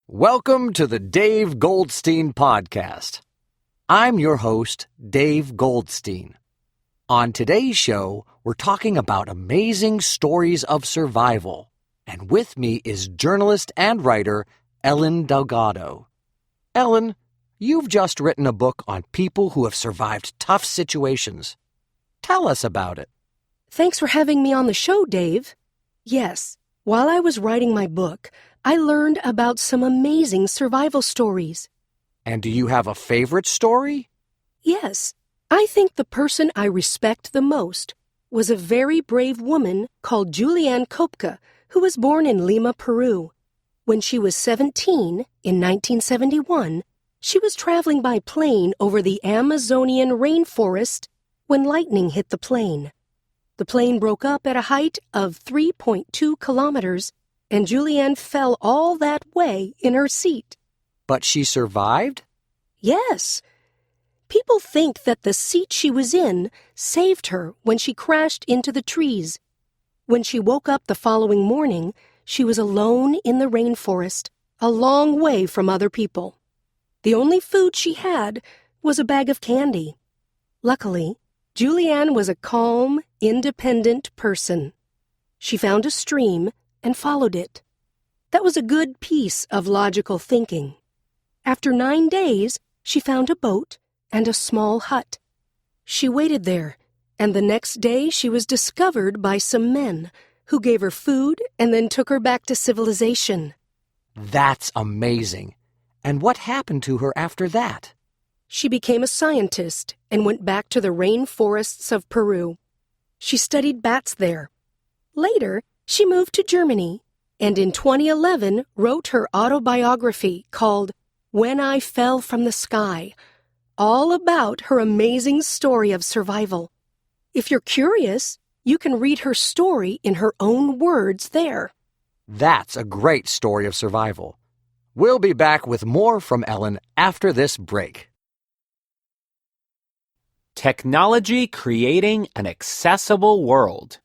Welcome to the Dave Goldstein Podcast. I'm your host, Dave Goldstein. On today's show, we're talking about amazing stories of survival. And with me is journalist and writer Ellen Delgado. Ellen, you've just written a book on people who have survived tough situations. Tell us about it. Thanks for having me on the show, Dave. Yes, while I was writing my book, I learned about some amazing survival stories. And do you have a favorite story? Yes, I think the person I respect the most was a very brave woman called Julianne Kopka, who was born in Lima, Peru. When she was 17, in 1971, she was traveling by plane over the Amazonian rainforest when lightning hit the plane. The plane broke up at a height of 3.2 kilometers, and Julianne fell all that way in her seat. But she survived? Yes. People think that the seat she was in saved her when she crashed into the trees. When she woke up the following morning, she was alone in the rainforest, a long way from other people. The only food she had was a bag of candy. Luckily, Julianne was a calm, independent person. She found a stream and followed it. That was a good piece of logical thinking. After 9 days, she found a boat and a small hut. She waited there, and the next day she was discovered by some men who gave her food and then took her back to civilization. That's amazing. And what happened to her after that? She became a scientist and went back to the rainforests of Peru. She studied bats there. Later, she moved to Germany, and in 2011 wrote her autobiography called When I Fell from the Sky, all about her amazing story of survival. If you're curious, you can read her story in her own words there. That's a great story of survival. We'll be back with more from Ellen after this break. Technology creating an accessible world.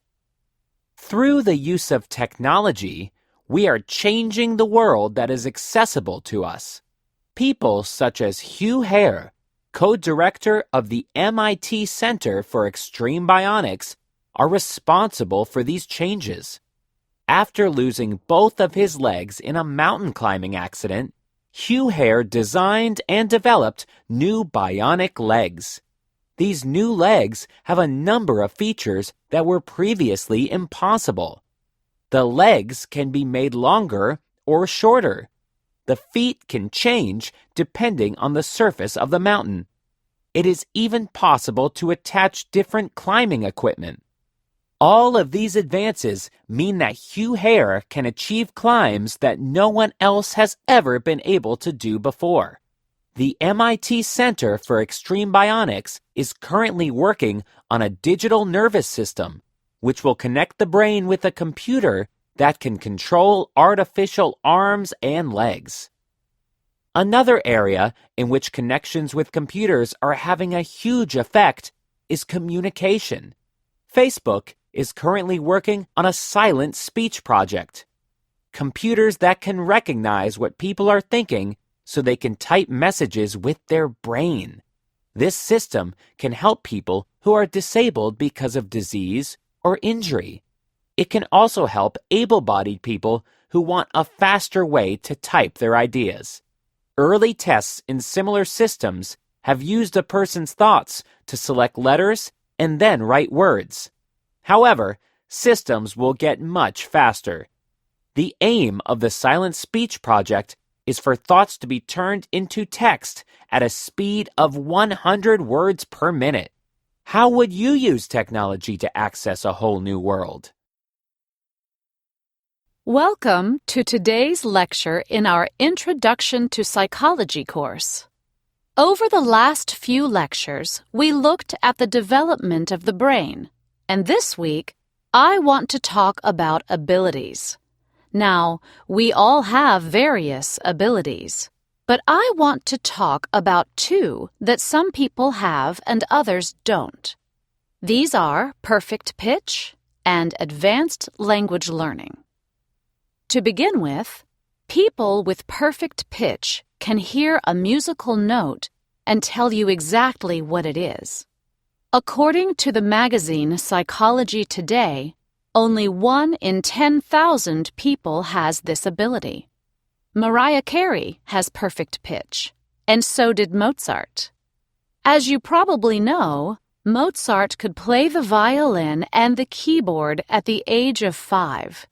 Through the use of technology, we are changing the world that is accessible to us. People such as Hugh Hare, co-director of the MIT Center for Extreme Bionics, are responsible for these changes. After losing both of his legs in a mountain climbing accident, Hugh Hare designed and developed new bionic legs. These new legs have a number of features that were previously impossible. The legs can be made longer or shorter. The feet can change depending on the surface of the mountain. It is even possible to attach different climbing equipment. All of these advances mean that Hugh Hare can achieve climbs that no one else has ever been able to do before. The MIT Center for Extreme Bionics is currently working on a digital nervous system, which will connect the brain with a computer that can control artificial arms and legs. Another area in which connections with computers are having a huge effect is communication. Facebook is currently working on a silent speech project. Computers that can recognize what people are thinking so they can type messages with their brain. This system can help people who are disabled because of disease or injury. It can also help able-bodied people who want a faster way to type their ideas. Early tests in similar systems have used a person's thoughts to select letters and then write words. However, systems will get much faster. The aim of the Silent Speech Project is for thoughts to be turned into text at a speed of 100 words per minute. How would you use technology to access a whole new world? Welcome to today's lecture in our Introduction to Psychology course. Over the last few lectures, we looked at the development of the brain, and this week, I want to talk about abilities. Now, we all have various abilities, but I want to talk about two that some people have and others don't. These are perfect pitch and advanced language learning. To begin with, People with perfect pitch can hear a musical note and tell you exactly what it is. According to the magazine Psychology Today, only 1 in 10,000 people has this ability. Mariah Carey has perfect pitch, and so did Mozart. As you probably know, Mozart could play the violin and the keyboard at the age of 5,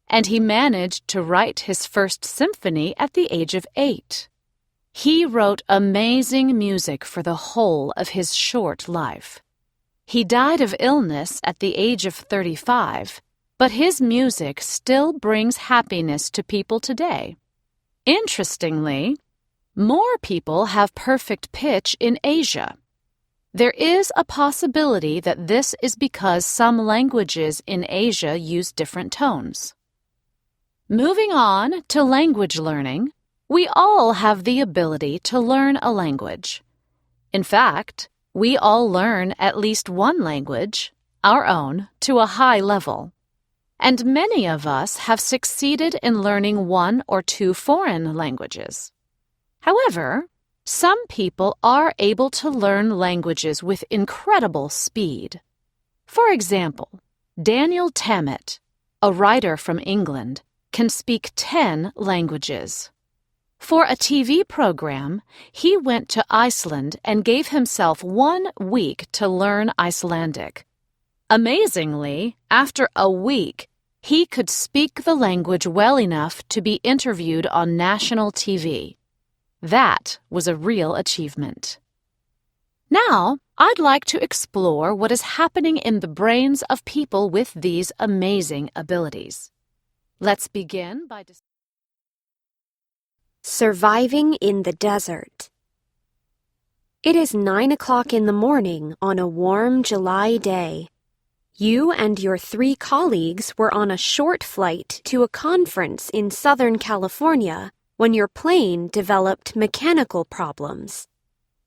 and he managed to write his first symphony at the age of 8. He wrote amazing music for the whole of his short life. He died of illness at the age of 35, but his music still brings happiness to people today. Interestingly, more people have perfect pitch in Asia. There is a possibility that this is because some languages in Asia use different tones. Moving on to language learning, we all have the ability to learn a language. In fact, we all learn at least one language, our own, to a high level. And many of us have succeeded in learning 1 or 2 foreign languages. However, some people are able to learn languages with incredible speed. For example, Daniel Tammet, a writer from England, can speak 10 languages. For a TV program, he went to Iceland and gave himself 1 week to learn Icelandic. Amazingly, after a week, he could speak the language well enough to be interviewed on national TV. That was a real achievement. Now, I'd like to explore what is happening in the brains of people with these amazing abilities. Let's begin by Surviving in the desert. It is 9 o'clock in the morning on a warm July day. You and your 3 colleagues were on a short flight to a conference in Southern California when your plane developed mechanical problems.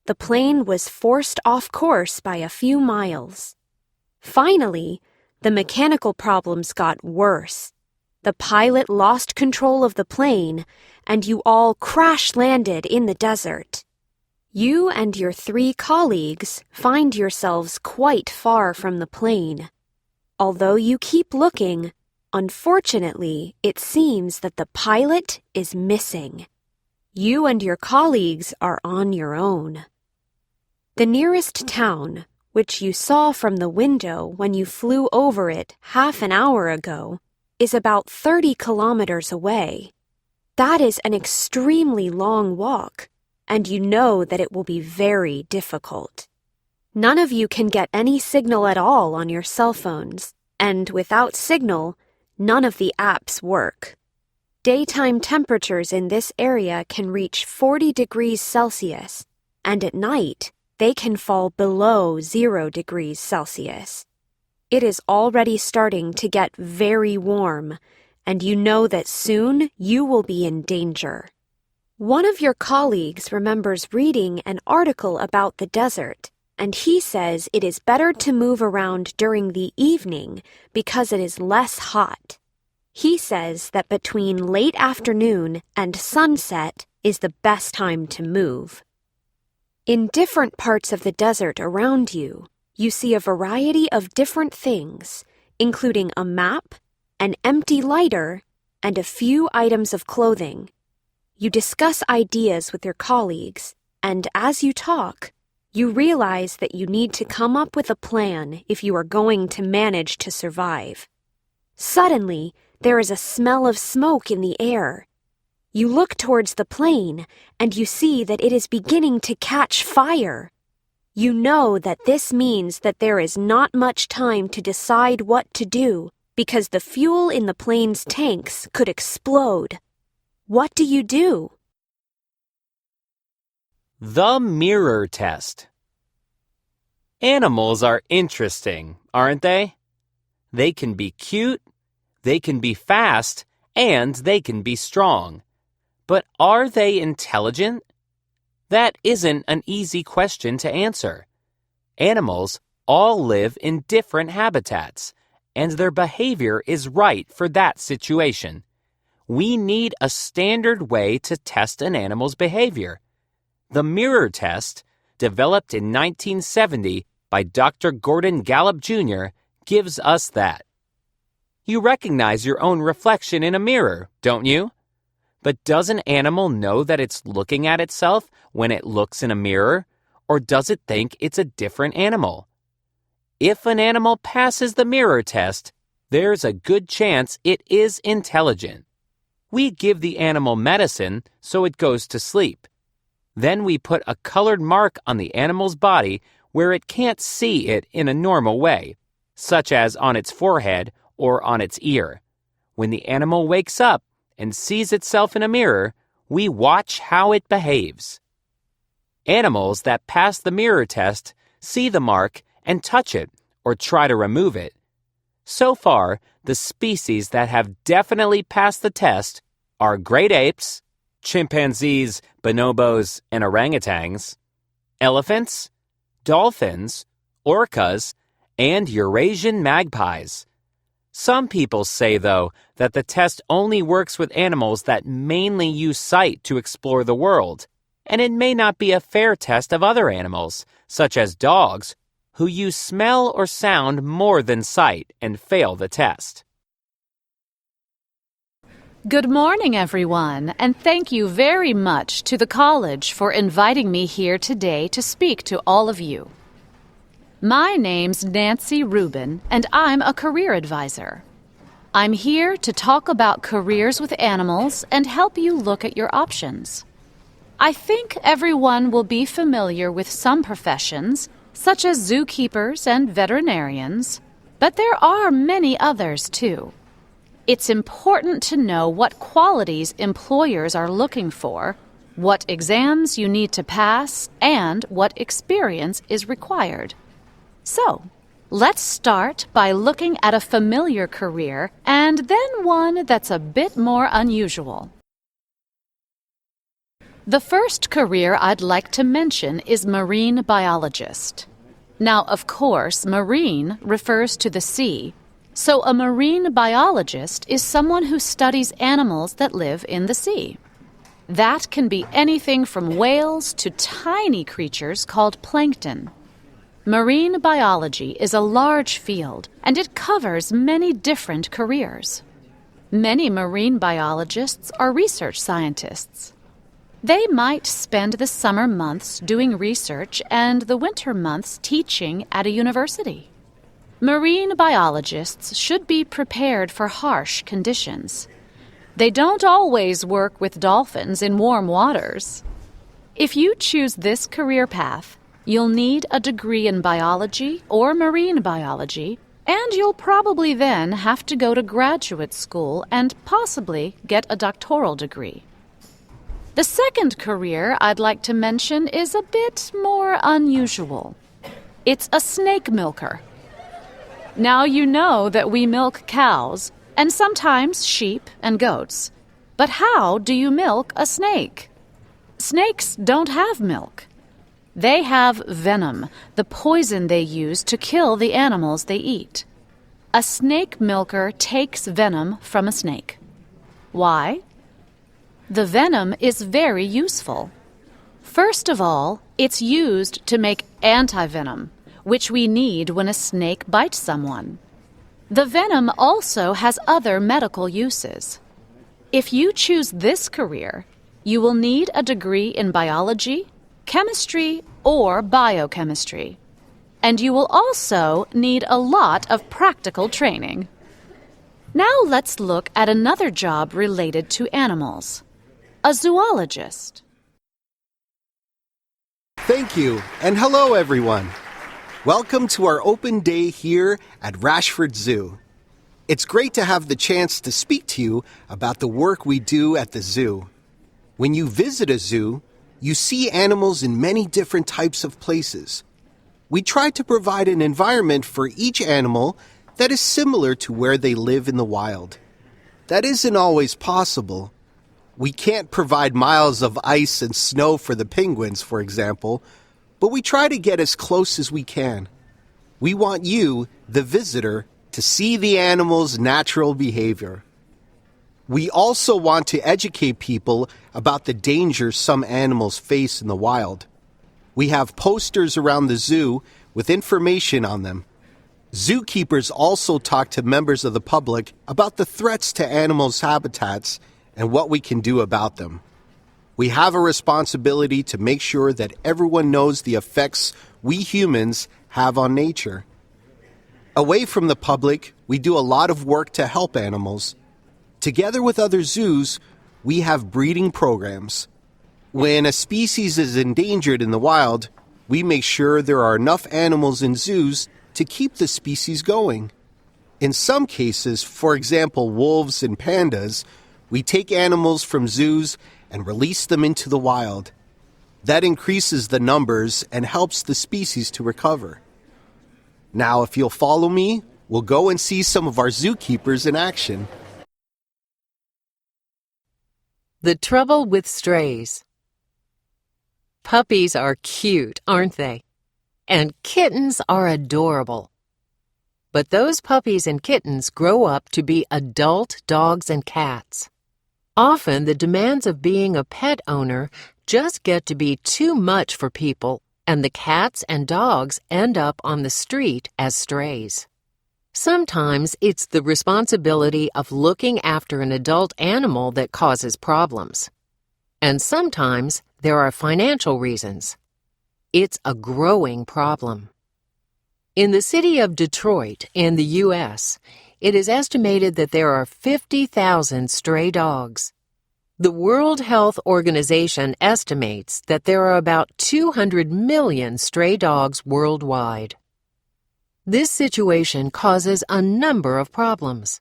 The plane was forced off course by a few miles. Finally, the mechanical problems got worse. The pilot lost control of the plane, and you all crash-landed in the desert. You and your 3 colleagues find yourselves quite far from the plane. Although you keep looking, unfortunately, it seems that the pilot is missing. You and your colleagues are on your own. The nearest town, which you saw from the window when you flew over it half an hour ago, is about 30 kilometers away. That is an extremely long walk, and you know that it will be very difficult. None of you can get any signal at all on your cell phones, and without signal, none of the apps work. Daytime temperatures in this area can reach 40 degrees Celsius, and at night, they can fall below 0 degrees Celsius. It is already starting to get very warm, and you know that soon you will be in danger. One of your colleagues remembers reading an article about the desert, and he says it is better to move around during the evening because it is less hot. He says that between late afternoon and sunset is the best time to move. In different parts of the desert around you, you see a variety of different things, including a map, an empty lighter, and a few items of clothing. You discuss ideas with your colleagues, and as you talk, you realize that you need to come up with a plan if you are going to manage to survive. Suddenly, there is a smell of smoke in the air. You look towards the plane, and you see that it is beginning to catch fire. You know that this means that there is not much time to decide what to do, because the fuel in the plane's tanks could explode. What do you do? The mirror test. Animals are interesting, aren't they? They can be cute, they can be fast, and they can be strong. But are they intelligent? That isn't an easy question to answer. Animals all live in different habitats, and their behavior is right for that situation. we need a standard way to test an animal's behavior. The mirror test, developed in 1970 by Dr. Gordon Gallup Jr., gives us that. You recognize your own reflection in a mirror, don't you? But does an animal know that it's looking at itself when it looks in a mirror, or does it think it's a different animal? If an animal passes the mirror test, there's a good chance it is intelligent. We give the animal medicine so it goes to sleep. Then we put a colored mark on the animal's body where it can't see it in a normal way, such as on its forehead or on its ear. When the animal wakes up and sees itself in a mirror, we watch how it behaves. Animals that pass the mirror test see the mark and touch it or try to remove it. So far, the species that have definitely passed the test are great apes, chimpanzees, bonobos, and orangutans, elephants, dolphins, orcas, and Eurasian magpies. Some people say, though, that the test only works with animals that mainly use sight to explore the world, and it may not be a fair test of other animals, such as dogs, who use smell or sound more than sight and fail the test. Good morning, everyone, and thank you very much to the college for inviting me here today to speak to all of you. My name's Nancy Rubin, and I'm a career advisor. I'm here to talk about careers with animals and help you look at your options. I think everyone will be familiar with some professions, such as zookeepers and veterinarians, but there are many others too. It's important to know what qualities employers are looking for, what exams you need to pass, and what experience is required. So, let's start by looking at a familiar career and then one that's a bit more unusual. The first career I'd like to mention is marine biologist. Now, of course, marine refers to the sea, so a marine biologist is someone who studies animals that live in the sea. That can be anything from whales to tiny creatures called plankton. Marine biology is a large field, and it covers many different careers. Many marine biologists are research scientists. They might spend the summer months doing research and the winter months teaching at a university. Marine biologists should be prepared for harsh conditions. They don't always work with dolphins in warm waters. If you choose this career path, you'll need a degree in biology or marine biology, and you'll probably then have to go to graduate school and possibly get a doctoral degree. The second career I'd like to mention is a bit more unusual. It's a snake milker. Now you know that we milk cows and sometimes sheep and goats. But how do you milk a snake? Snakes don't have milk. They have venom, the poison they use to kill the animals they eat. A snake milker takes venom from a snake. Why? The venom is very useful. First of all, it's used to make antivenom, which we need when a snake bites someone. The venom also has other medical uses. If you choose this career, you will need a degree in biology, chemistry, or biochemistry. And you will also need a lot of practical training. Now let's look at another job related to animals. A zoologist. Thank you, and hello everyone. Welcome to our open day here at Rashford Zoo. It's great to have the chance to speak to you about the work we do at the zoo. When you visit a zoo, you see animals in many different types of places. We try to provide an environment for each animal that is similar to where they live in the wild. That isn't always possible. We can't provide miles of ice and snow for the penguins, for example, but we try to get as close as we can. We want you, the visitor, to see the animal's natural behavior. We also want to educate people about the dangers some animals face in the wild. We have posters around the zoo with information on them. Zookeepers also talk to members of the public about the threats to animals' habitats and what we can do about them. We have a responsibility to make sure that everyone knows the effects we humans have on nature. Away from the public, we do a lot of work to help animals. Together with other zoos, we have breeding programs. When a species is endangered in the wild, we make sure there are enough animals in zoos to keep the species going. In some cases, for example, wolves and pandas, we take animals from zoos and release them into the wild. That increases the numbers and helps the species to recover. Now, if you'll follow me, we'll go and see some of our zookeepers in action. The trouble with strays. Puppies are cute, aren't they? And kittens are adorable. But those puppies and kittens grow up to be adult dogs and cats. Often the demands of being a pet owner just get to be too much for people, and the cats and dogs end up on the street as strays. Sometimes it's the responsibility of looking after an adult animal that causes problems. And sometimes there are financial reasons. It's a growing problem. In the city of Detroit, in the U.S., it is estimated that there are 50,000 stray dogs. The World Health Organization estimates that there are about 200 million stray dogs worldwide. This situation causes a number of problems.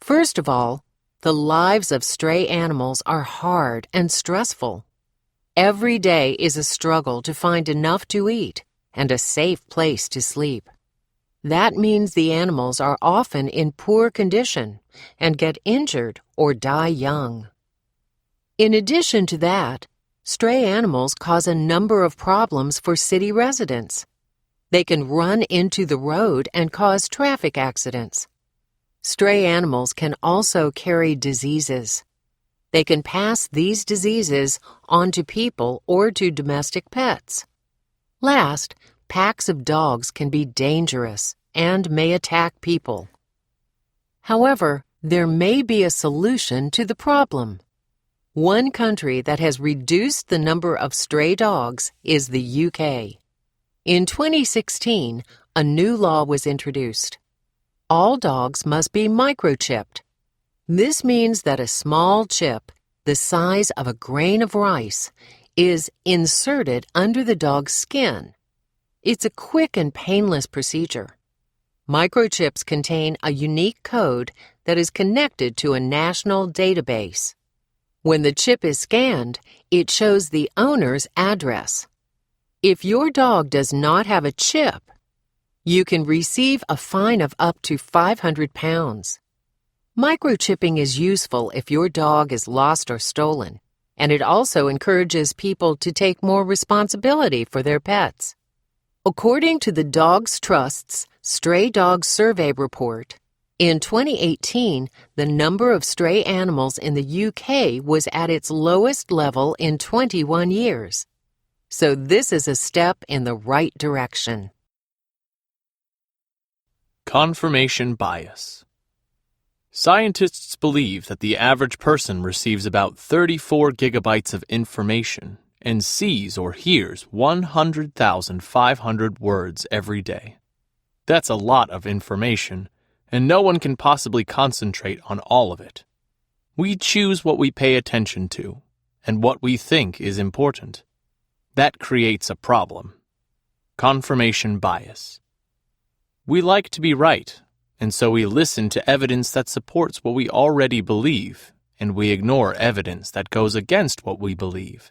First of all, the lives of stray animals are hard and stressful. Every day is a struggle to find enough to eat and a safe place to sleep. That means the animals are often in poor condition and get injured or die young. In addition to that, stray animals cause a number of problems for city residents. They can run into the road and cause traffic accidents. Stray animals can also carry diseases. They can pass these diseases on to people or to domestic pets. Last, packs of dogs can be dangerous and may attack people. However, there may be a solution to the problem. One country that has reduced the number of stray dogs is the UK. In 2016, a new law was introduced. All dogs must be microchipped. This means that a small chip, the size of a grain of rice, is inserted under the dog's skin. It's a quick and painless procedure. Microchips contain a unique code that is connected to a national database. When the chip is scanned, it shows the owner's address. If your dog does not have a chip, you can receive a fine of up to 500 pounds. Microchipping is useful if your dog is lost or stolen, and it also encourages people to take more responsibility for their pets. According to the Dogs Trust's Stray Dogs Survey report, in 2018, the number of stray animals in the UK was at its lowest level in 21 years. So this is a step in the right direction. Confirmation bias. Scientists believe that the average person receives about 34 gigabytes of information and sees or hears 100,500 words every day. That's a lot of information, and no one can possibly concentrate on all of it. We choose what we pay attention to and what we think is important. That creates a problem. Confirmation bias. We like to be right, and so we listen to evidence that supports what we already believe, and we ignore evidence that goes against what we believe.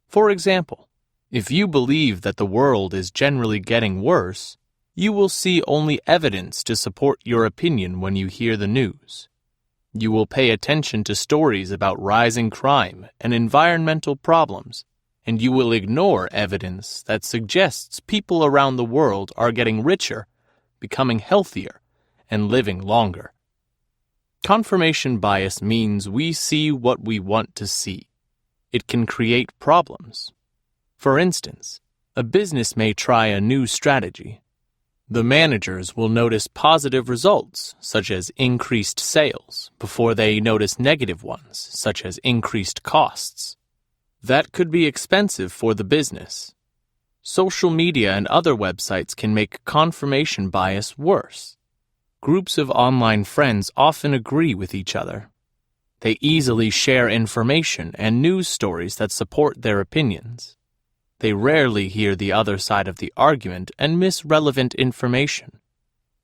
For example, if you believe that the world is generally getting worse, you will see only evidence to support your opinion when you hear the news. You will pay attention to stories about rising crime and environmental problems, and you will ignore evidence that suggests people around the world are getting richer, becoming healthier, and living longer. Confirmation bias means we see what we want to see. It can create problems. For instance, a business may try a new strategy. The managers will notice positive results, such as increased sales, before they notice negative ones, such as increased costs. That could be expensive for the business. Social media and other websites can make confirmation bias worse. Groups of online friends often agree with each other. They easily share information and news stories that support their opinions. They rarely hear the other side of the argument and miss relevant information.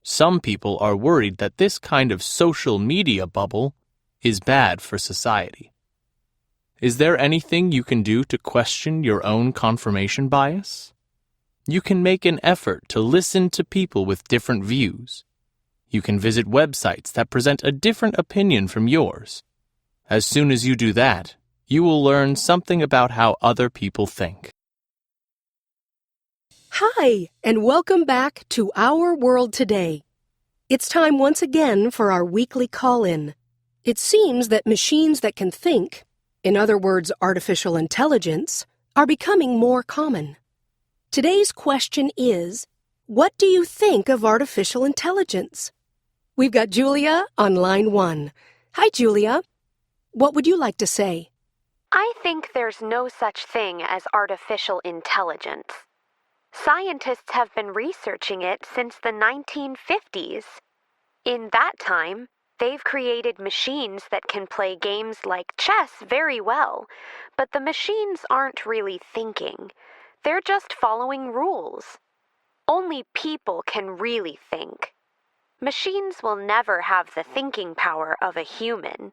Some people are worried that this kind of social media bubble is bad for society. Is there anything you can do to question your own confirmation bias? You can make an effort to listen to people with different views. You can visit websites that present a different opinion from yours. As soon as you do that, you will learn something about how other people think. Hi, and welcome back to Our World Today. It's time once again for our weekly call-in. It seems that machines that can think, in other words, artificial intelligence, are becoming more common. Today's question is, what do you think of artificial intelligence? We've got Julia on line 1. Hi, Julia. What would you like to say? I think there's no such thing as artificial intelligence. Scientists have been researching it since the 1950s. In that time, they've created machines that can play games like chess very well, but the machines aren't really thinking. They're just following rules. Only people can really think. Machines will never have the thinking power of a human.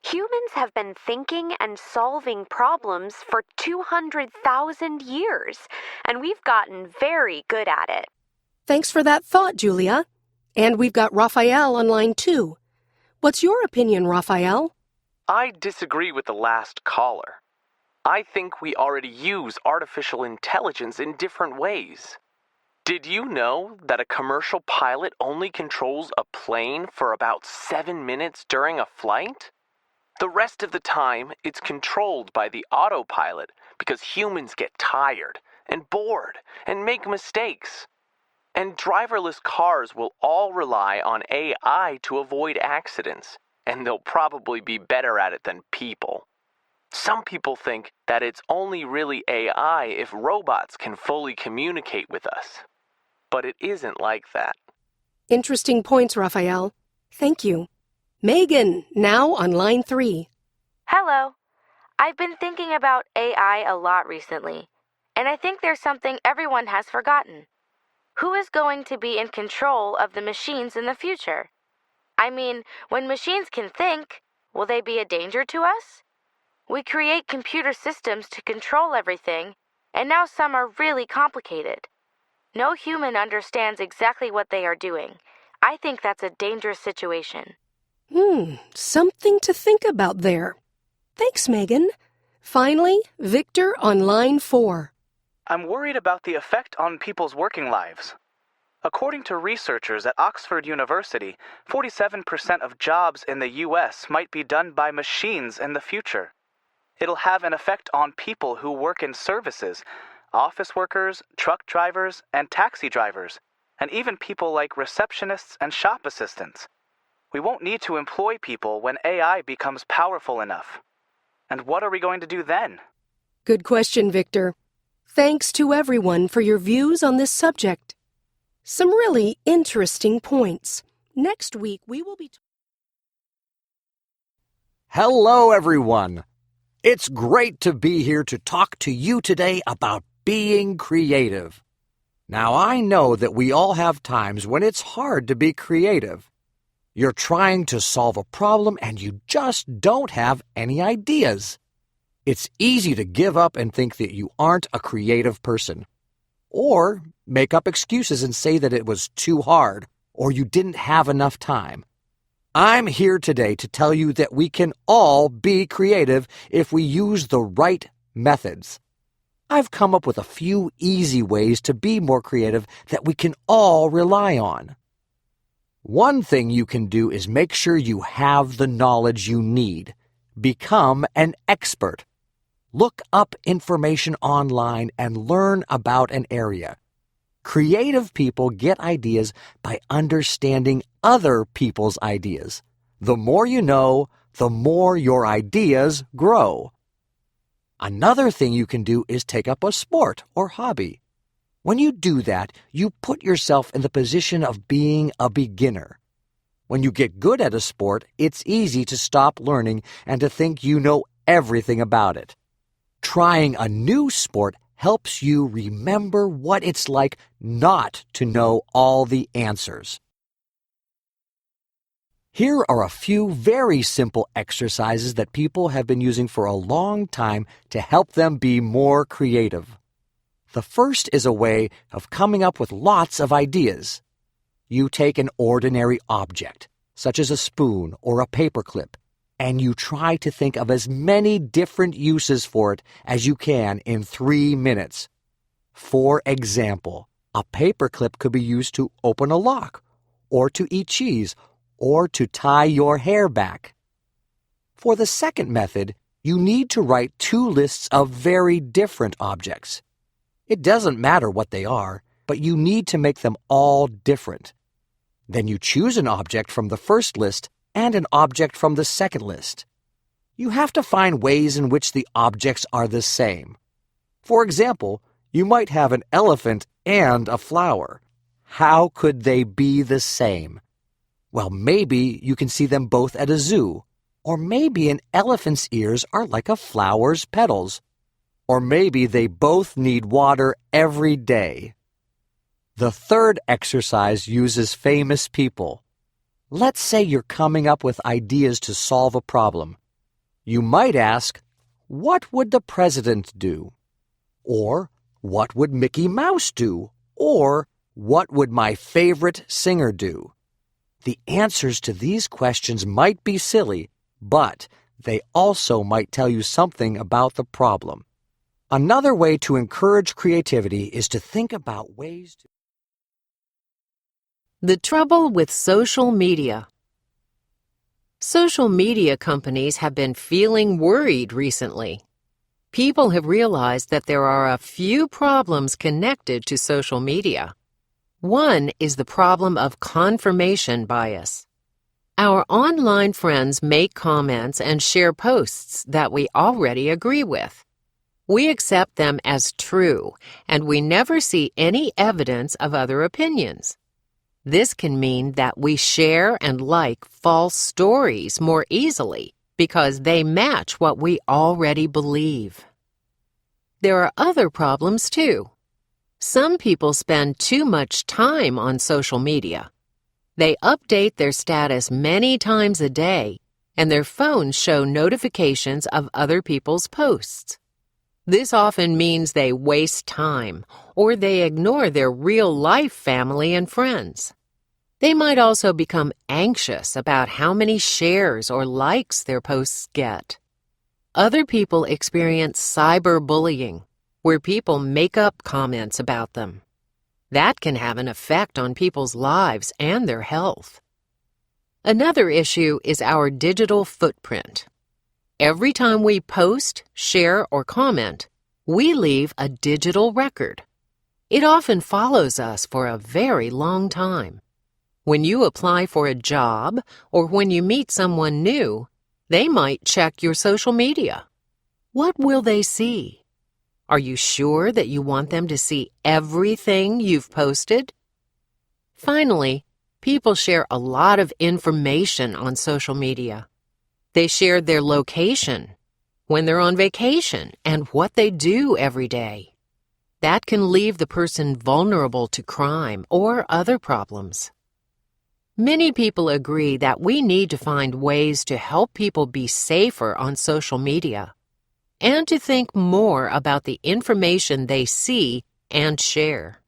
Humans have been thinking and solving problems for 200,000 years, and we've gotten very good at it. Thanks for that thought, Julia. And we've got Raphael on line 2. What's your opinion, Raphael? I disagree with the last caller. I think we already use artificial intelligence in different ways. Did you know that a commercial pilot only controls a plane for about 7 minutes during a flight? The rest of the time, it's controlled by the autopilot because humans get tired and bored and make mistakes. And driverless cars will all rely on AI to avoid accidents, and they'll probably be better at it than people. Some people think that it's only really AI if robots can fully communicate with us. But it isn't like that. Interesting points, Raphael. Thank you. Megan, now on line 3. Hello. I've been thinking about AI a lot recently, and I think there's something everyone has forgotten. Who is going to be in control of the machines in the future? I mean, when machines can think, will they be a danger to us? We create computer systems to control everything, and now some are really complicated. No human understands exactly what they are doing. I think that's a dangerous situation. Something to think about there. Thanks, Megan. Finally, Victor on line 4. I'm worried about the effect on people's working lives. According to researchers at Oxford University, 47% of jobs in the U.S. might be done by machines in the future. It'll have an effect on people who work in services, office workers, truck drivers, and taxi drivers, and even people like receptionists and shop assistants. We won't need to employ people when AI becomes powerful enough. And what are we going to do then? Good question, Victor. Thanks to everyone for your views on this subject. Some really interesting points. Next week, we will be... Hello, everyone. It's great to be here to talk to you today about being creative. Now, I know that we all have times when it's hard to be creative. You're trying to solve a problem and you just don't have any ideas. It's easy to give up and think that you aren't a creative person. Or make up excuses and say that it was too hard or you didn't have enough time. I'm here today to tell you that we can all be creative if we use the right methods. I've come up with a few easy ways to be more creative that we can all rely on. One thing you can do is make sure you have the knowledge you need. Become an expert. Look up information online and learn about an area. Creative people get ideas by understanding other people's ideas. The more you know, the more your ideas grow. Another thing you can do is take up a sport or hobby. When you do that, you put yourself in the position of being a beginner. When you get good at a sport, it's easy to stop learning and to think you know everything about it. Trying a new sport helps you remember what it's like not to know all the answers. Here are a few very simple exercises that people have been using for a long time to help them be more creative. The first is a way of coming up with lots of ideas. You take an ordinary object, such as a spoon or a paperclip, and you try to think of as many different uses for it as you can in 3 minutes. For example, a paperclip could be used to open a lock, or to eat cheese, or to tie your hair back. For the second method, you need to write 2 lists of very different objects. It doesn't matter what they are, but you need to make them all different. Then you choose an object from the first list and an object from the second list. You have to find ways in which the objects are the same. For example, you might have an elephant and a flower. How could they be the same? Well, maybe you can see them both at a zoo. Or maybe an elephant's ears are like a flower's petals. Or maybe they both need water every day. The third exercise uses famous people. Let's say you're coming up with ideas to solve a problem. You might ask, what would the president do? Or, what would Mickey Mouse do? Or, what would my favorite singer do? The answers to these questions might be silly, but they also might tell you something about the problem. Another way to encourage creativity is to think about ways to... The trouble with social media. Social media companies have been feeling worried recently. People have realized that there are a few problems connected to social media. One is the problem of confirmation bias. Our online friends make comments and share posts that we already agree with. We accept them as true, and we never see any evidence of other opinions. This can mean that we share and like false stories more easily because they match what we already believe. There are other problems too. Some people spend too much time on social media. They update their status many times a day, and their phones show notifications of other people's posts. This often means they waste time, or they ignore their real-life family and friends. They might also become anxious about how many shares or likes their posts get. Other people experience cyberbullying, where people make up comments about them. That can have an effect on people's lives and their health. Another issue is our digital footprint. Every time we post, share, or comment, we leave a digital record. It often follows us for a very long time. When you apply for a job or when you meet someone new, they might check your social media. What will they see? Are you sure that you want them to see everything you've posted? Finally, people share a lot of information on social media. They share their location, when they're on vacation, and what they do every day. That can leave the person vulnerable to crime or other problems. Many people agree that we need to find ways to help people be safer on social media and to think more about the information they see and share.